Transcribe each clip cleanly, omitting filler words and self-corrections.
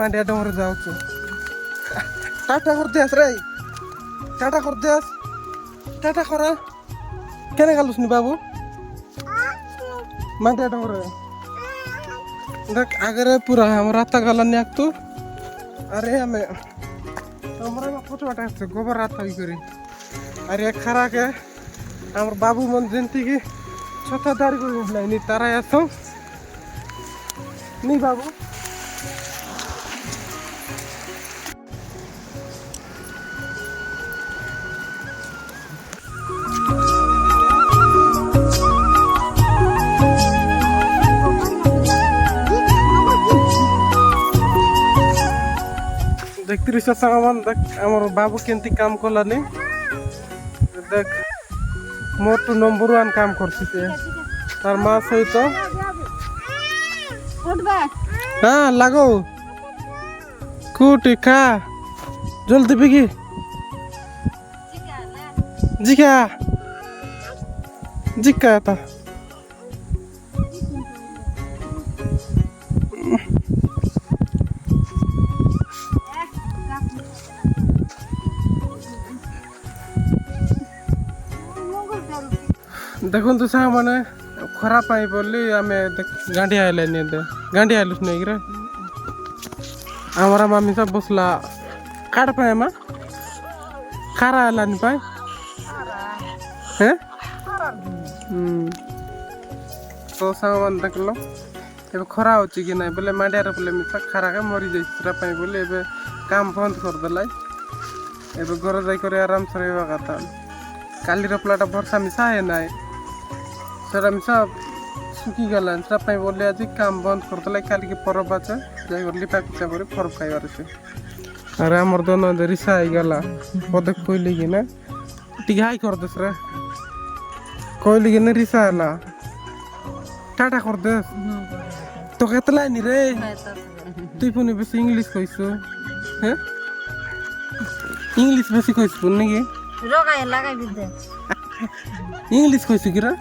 मांडिया डोंगर जाऊँ टाटा कर दियास रे टाटा कर दियास टाटा करा केने गालुस नी बाबू मांडिया डोंगर देख आगे पूरा हम रात गला नहीं आग तू अरे हमें हमारा में फोटो हटा से गोबर रात ही करी अरे खरा के हमारे बाबू मन जंती की छोटा दारी को नहीं तारा ऐसा नहीं बाबू देखती रही सामान देख हमारे बाबू केंती काम कलानी देख मोर तो नंबर 1 काम करती है तार माँ सहित हाँ लगो कुटी खा जल्दी बिकी जिका जिका था देखो तो सा माने खराब पाई बोली आमे गांडी आइले ने दे गांडी आइलुस नै गिरा हमारा मामी सब बसला काट पाए मा खारा आला नि पाए हैं तो सामान देखलो एबे खरा होची कि नै बोले माडिया रे बोले मिसा खारा का मरी जाई सरा पाई बोले एबे काम बंद कर देलाई एबे घर जाई करे आराम से रहबा कथा काली रे प्लाटा वर्षा मिसा है नै सर मिसा सुखी गला सरा पाई बोले आज काम बंद कर देलाई काली के परब आछे जाई गली पापिचा करे परब खाइबार छे अरे हमर दोनो रिसा आई गला पदक कोइली कि ना टिहाई कर दस रे कोइली कि ना रिसा आला टाटा कर दे तो केतला नि रे तुई पुनी बेसी इंग्लिश कइसु हैं इंग्लिश बेसी कइसु पुनी के रोगाय लगाय बिदे इंग्लिश कइसु कि रे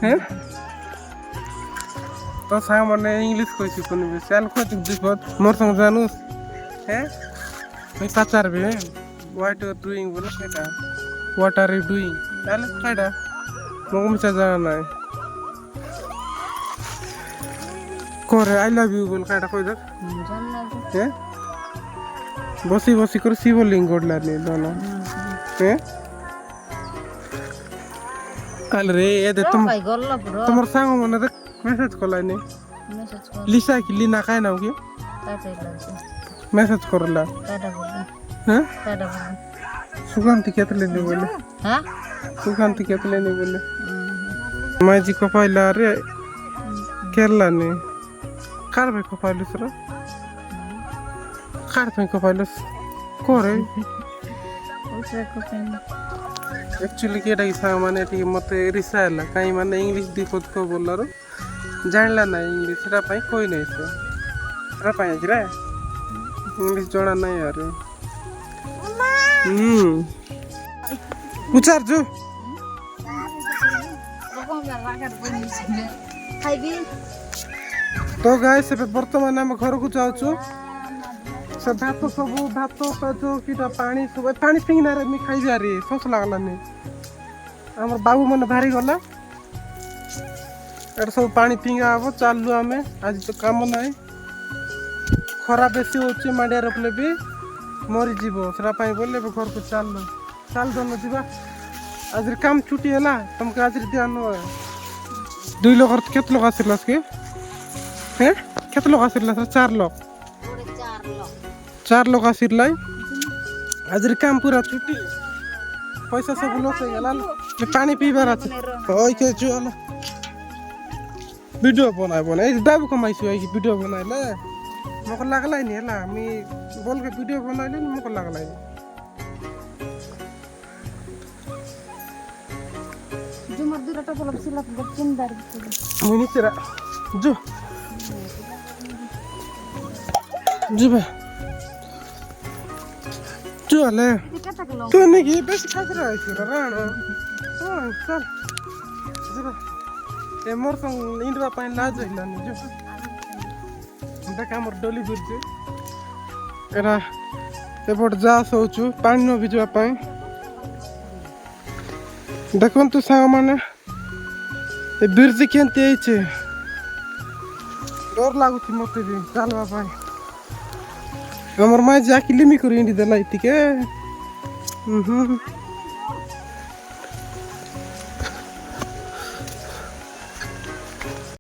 हैं तो सामने इंग्लिश कइसु पुनी बेसी आल खोज दिखत मोर संग जानूस हैं मैं पाचार भी व्हाट आर डूइंग बोला केटा व्हाट आर यू डूइंग ताले केटा मगो मिसा जाना है करे आई लव यू बोल केटा कोइ दक हैं बसी बसी कर शिवलिंग गोडला ने दोनों हैं काल रे ए दे तुम तुमर सांग मने देख मैसेज कोला ने मैसेज कर लिसा की लीना काय नाउ की टाटा लगे मैसेज करला टाटा बोल हैं टाटा बोल सुगंधी केतले ने बोले हां सुगंधी केतले ने बोले माई जी को पाइला रे केरला ने कार भाई को पाइलु सर कार भाई को पाइलु कोरे उसे को पेन एक्चुअली केटा की सामान एटी मते रिसाला काई माने इंग्लिश दिखत को बोलला रो जानला ना इंग्लिश रा पाई कोई नहीं से रा पाई रे इंग्लिश जोड़ा नहीं यार उचार जो तो गाइस से वर्तमान हम घर को जाऊ छु से भात सब भात तो जो किटा पानी सब पानी पिंगना रे मी खाई जा रे सोस लागला ने हमर बाबू मन भारी गला एट सब पानी पिंगा आबो चालू हमें आज तो काम नाही खरा बेसी होचे माडिया रपले भी मरी जीवो सरा पाई बोले घर को चाल दो न जीवा आज काम छुट्टी हैला तुमके आज ध्यान दुई लोग केत लोग आसिरलास के हैं केत लोग आसिरलास 4 लोग 4 लोग आसिरलाई आज काम पूरा छुट्टी पैसा सब लॉस हो गेला पानी पीबार আছে ओइ के चलो वीडियो बनाए बाबू कमाइछु आई वीडियो बनाइले मको लागलाई नि हैला मी बोल के वीडियो बनाइले नि मको लागलाई जो मर्दुराटा बोलब सिला गचिन दार मुनि तेरा जो बे जो ले तो नहीं की बस खास रहा है सिरा राणो हां चल जरा ए मोर संग इंडवा पाइन लाज हैला नि जो देख हमर डोली बुझे ଏରା ଏପଟେ ଯାହା ଶୋଉଛୁ ପାଣି ନବି ଯିବା ପାଇଁ। ଦେଖନ୍ତୁ ସାଙ୍ଗମାନେ ଏ ବ୍ରିଜ କେମିତି ହେଇଛି, ଡର ଲାଗୁଛି ମତେ ବି ଚାଲବା ପାଇଁ। ଆମର ମାଇ ଯାକି ଲିମି କରି ଇଣ୍ଡି ଦେଲା ଟିକେ